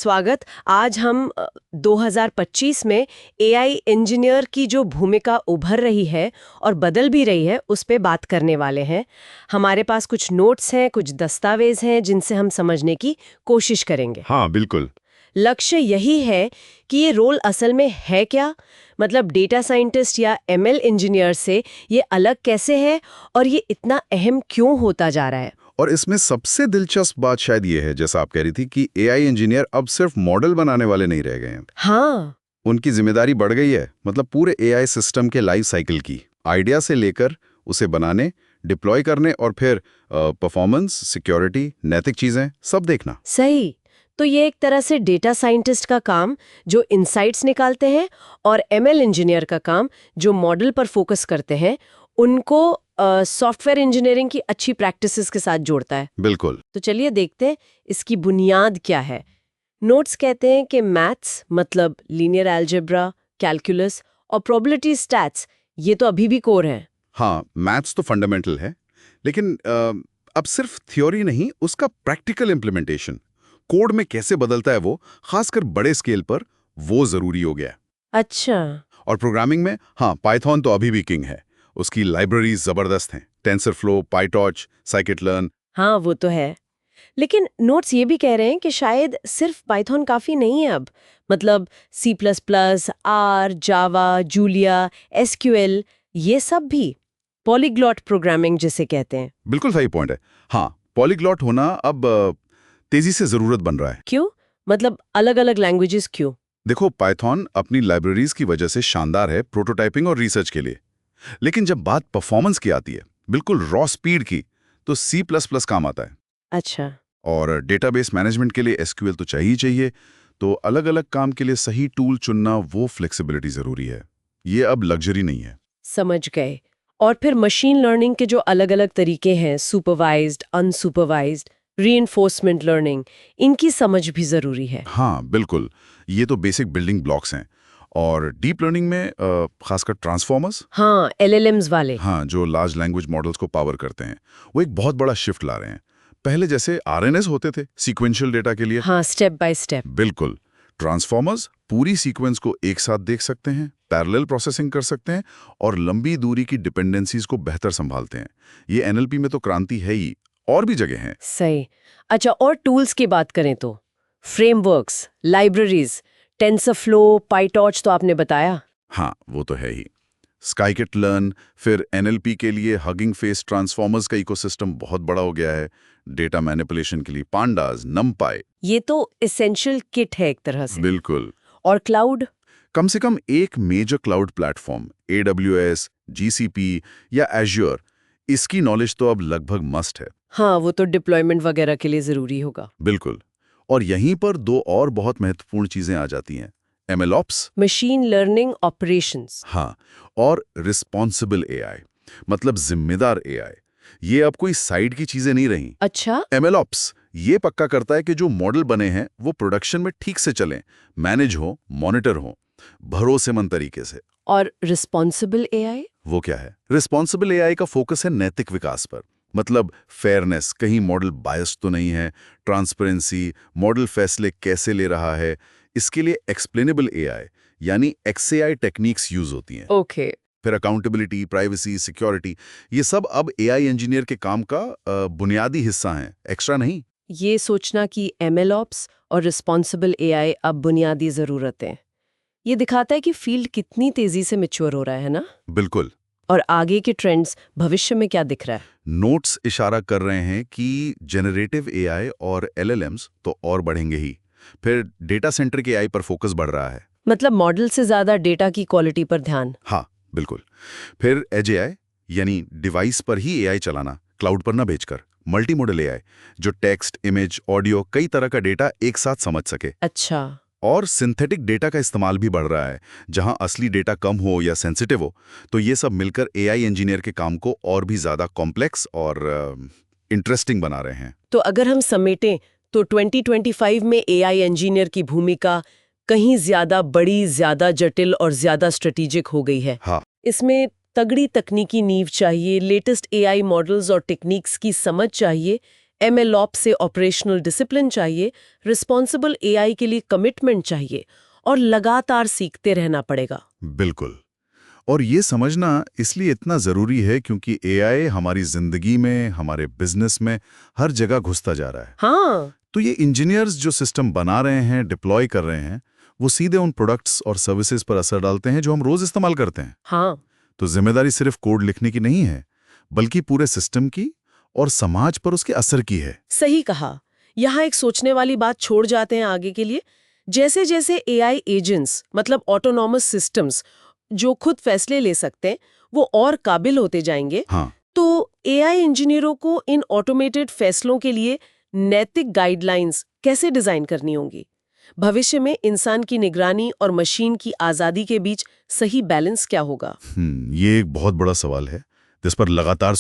स्वागत। आज हम 2025 में एआई इंजीनियर की जो भूमिका उभर रही है और बदल भी रही है उस पे बात करने वाले हैं। हमारे पास कुछ नोट्स हैं, कुछ दस्तावेज हैं जिनसे हम समझने की कोशिश करेंगे। हाँ, बिल्कुल। लक्ष्य यही है कि ये रोल असल में है क्या, मतलब डेटा साइंटिस्ट या एमएल इंजीनियर से ये अलग कैसे है और ये इतना अहम क्यों होता जा रहा है। और इसमें सबसे दिलचस्प बात शायद ये है, जैसा आप कह रही थी, कि एआई इंजीनियर अब सिर्फ मॉडल बनाने वाले नहीं रह गए हैं। हाँ, उनकी जिम्मेदारी बढ़ गई है, मतलब पूरे एआई सिस्टम के लाइफ साइकिल की, आइडिया से लेकर उसे बनाने, डिप्लॉय करने और फिर परफॉर्मेंस, सिक्योरिटी, नैतिक चीजें सब देखना। सही। तो ये एक तरह से डेटा साइंटिस्ट का काम जो इनसाइट्स निकालते हैं और एमएल इंजीनियर का काम जो मॉडल पर फोकस करते हैं, उनको सॉफ्टवेयर इंजीनियरिंग की अच्छी प्रैक्टिसेस के साथ जोड़ता है। बिल्कुल। तो चलिए देखते हैं इसकी बुनियाद क्या है। नोट्स कहते हैं कि मैथ्स मतलब लीनियर अलजेब्रा, कैलकुलस और प्रोबेबिलिटी स्टैट्स ये तो अभी भी कोर हैं। हाँ, मैथ्स तो फंडामेंटल है, लेकिन अब सिर्फ थ्योरी नहीं, उसका प्रैक्टिकल इम्प्लीमेंटेशन, कोड में कैसे बदलता है वो, खासकर बड़े स्केल पर, वो जरूरी हो गया। अच्छा। और प्रोग्रामिंग में हाँ, पाइथन तो अभी भी किंग है। उसकी लाइब्रेरीज जबरदस्त हैं, टेंसरफ्लो, पाइटॉर्च, साइकिट-लर्न। हाँ, वो तो है। लेकिन नोट्स ये भी कह रहे हैं कि शायद सिर्फ पाइथन काफी नहीं है अब, मतलब C plus plus, R, Java, Julia, SQL, ये सब भी पॉलीग्लॉट प्रोग्रामिंग जिसे कहते हैं। बिल्कुल सही पॉइंट है। हाँ, पॉलीग्लॉट होना अब तेजी से जरूरत बन रहा है। क्यों? मतलब अलग-अलग लैंग्वेजेस क्यों? देखो, पाइथन अपनी लाइब्रेरीज की वजह से शानदार है प्रोटोटाइपिंग और रिसर्च के लिए, लेकिन जब बात परफॉर्मेंस की आती है, बिल्कुल रॉ स्पीड की, तो C++ काम आता है। अच्छा। और डेटाबेस मैनेजमेंट के लिए एसक्यूएल तो चाहिए ही चाहिए। तो अलग-अलग काम के लिए सही टूल चुनना, वो फ्लेक्सिबिलिटी जरूरी है। ये अब लग्जरी नहीं है। समझ गए। और फिर मशीन लर्निंग के जो अलग-अलग तरीके हैं, सुपरवाइज्ड, अनसुपरवाइज्ड, रीइंफोर्समेंट लर्निंग, इनकी समझ भी जरूरी है। हाँ, बिल्कुल। ये तो बेसिक बिल्डिंग ब्लॉक्स हैं। और डीप लर्निंग में खासकर ट्रांसफॉर्मर्स, हाँ, एलएलएम्स वाले। हाँ, जो लार्ज लैंग्वेज मॉडल्स को पावर करते हैं, वो एक बहुत बड़ा शिफ्ट ला रहे हैं। पहले जैसे आरएनएस होते थे सीक्वेंशियल डेटा के लिए। हाँ, स्टेप बाय स्टेप। बिल्कुल। ट्रांसफॉर्मर्स पूरी सीक्वेंस को एक साथ देख सकते हैं, पैरेलल प्रोसेसिंग कर सकते हैं और लंबी दूरी की डिपेंडेंसीज को बेहतर संभालते हैं। ये एनएलपी में तो क्रांति है ही, और भी जगह हैं। सही। अच्छा, और टूल्स की बात करें तो फ्रेमवर्क्स, लाइब्रेरीज, टेंसरफ्लो, पाइटॉर्च तो आपने बताया। हाँ, वो तो है ही। स्काईकिट-लर्न, फिर एनएलपी के लिए हगिंग फेस ट्रांसफॉर्मर्स का इकोसिस्टम बहुत बड़ा हो गया है। डेटा मैनिपुलेशन के लिए पांडास, नमपाई। ये तो एसेंशियल किट है एक तरह से। बिल्कुल। और क्लाउड? कम से कम एक major cloud platform, AWS, GCP या एज्योर, इसकी नॉलेज तो अब लगभग मस्ट है। हाँ, वो तो डिप्लॉयमेंट वगैरह के लिए जरूरी होगा। बिल्कुल। और यहीं पर दो और बहुत महत्वपूर्ण चीजें आ जाती हैं, MLOps, मशीन लर्निंग ऑपरेशंस। हाँ, और रिस्पॉन्सिबल AI, मतलब जिम्मेदार AI। ये अब कोई साइड की चीजें नहीं रहीं। अच्छा। MLOps ये पक्का करता है कि जो मॉडल बने हैं वो प्रोडक्शन में ठीक से चलें, मैनेज हो, मॉनिटर हो, भरोसेमंद तरीके से। और रिस्पॉन्सिबल एआई? वो क्या है? रिस्पॉन्सिबल AI का फोकस है नैतिक विकास पर, मतलब फेयरनेस, कहीं मॉडल बायस्ड तो नहीं है, ट्रांसपेरेंसी, मॉडल फैसले कैसे ले रहा है, इसके लिए एक्सप्लेनेबल AI यानी XAI टेक्निक्स यूज होती हैं। ओके। फिर अकाउंटेबिलिटी, प्राइवेसी, सिक्योरिटी, ये सब अब AI इंजीनियर के काम का बुनियादी हिस्सा हैं, एक्स्ट्रा नहीं। ये सोचना कि एमएलऑप्स और रिस्पॉन्सिबल एआई अब बुनियादी ज़रूरतें, ये दिखाता है कि फील्ड कितनी तेजी से मैच्योर हो रहा है ना? बिल्कुल। और आगे के ट्रेंड्स भविष्य में क्या दिख रहा है? नोट्स इशारा कर रहे हैं कि जेनरेटिव AI और LLMs तो और बढ़ेंगे ही। फिर डेटा सेंटर के AI पर फोकस बढ़ रहा है। मतलब मॉडल से ज़्यादा डेटा की क्वालिटी पर ध्यान। हाँ, बिल्कुल। फिर एज AI यानी डिवाइस पर ही AI चलाना, क्लाउड पर ना भेजकर। मल्टी मॉडल AI जो टेक्स्ट, इमेज, ऑडियो, कई तरह का डेटा एक साथ समझ सके। अच्छा। और सिंथेटिक डेटा का इस्तेमाल भी बढ़ रहा है, जहां असली डेटा कम हो या सेंसिटिव हो, तो ये सब मिलकर AI इंजीनियर के काम को और भी ज्यादा कॉम्प्लेक्स और इंटरेस्टिंग बना रहे हैं। तो अगर हम समेटें तो 2025 में एआई इंजीनियर की भूमिका कहीं ज़्यादा बड़ी, ज़्यादा जटिल और ज़्यादा स्ट्रेटेजिक हो गई है। हाँ, इसमें तगड़ी तकनीकी नींव चाहिए, लेटेस्ट एआई मॉडल्स और टेक्निक्स की समझ चाहिए, MLOps से ऑपरेशनल डिसिप्लिन चाहिए, रिस्पॉन्सिबल AI के लिए कमिटमेंट चाहिए और लगातार सीखते रहना पड़ेगा। बिल्कुल। और ये समझना इसलिए इतना ज़रूरी है क्योंकि एआई हमारी ज़िंदगी में, हमारे बिजनेस में हर जगह घुसता जा रहा है। हाँ, तो ये इंजीनियर्स जो सिस्टम बना रहे हैं, डिप्लॉय कर रहे हैं, वो सीधे उन प्रोडक्ट्स और सर्विसेज पर असर डालते हैं जो हम रोज़ इस्तेमाल करते हैं। हाँ, तो जिम्मेदारी सिर्फ कोड लिखने की नहीं है, बल्कि पूरे सिस्टम की और समाज पर उसके असर की है। सही कहा। यहाँ एक सोचने वाली बात छोड़ जाते हैं आगे के लिए। जैसे जैसे AI एजेंट्स मतलब ऑटोनॉमस सिस्टम्स जो खुद फैसले ले सकते हैं, वो और काबिल होते जाएंगे, हाँ, तो AI इंजीनियरों को इन ऑटोमेटेड फैसलों के लिए नैतिक गाइडलाइंस कैसे डिजाइन करनी होंगी? भविष्य में इंसान की निगरानी और मशीन की आजादी के बीच सही बैलेंस क्या होगा? ये एक बहुत बड़ा सवाल है जिस पर लगातार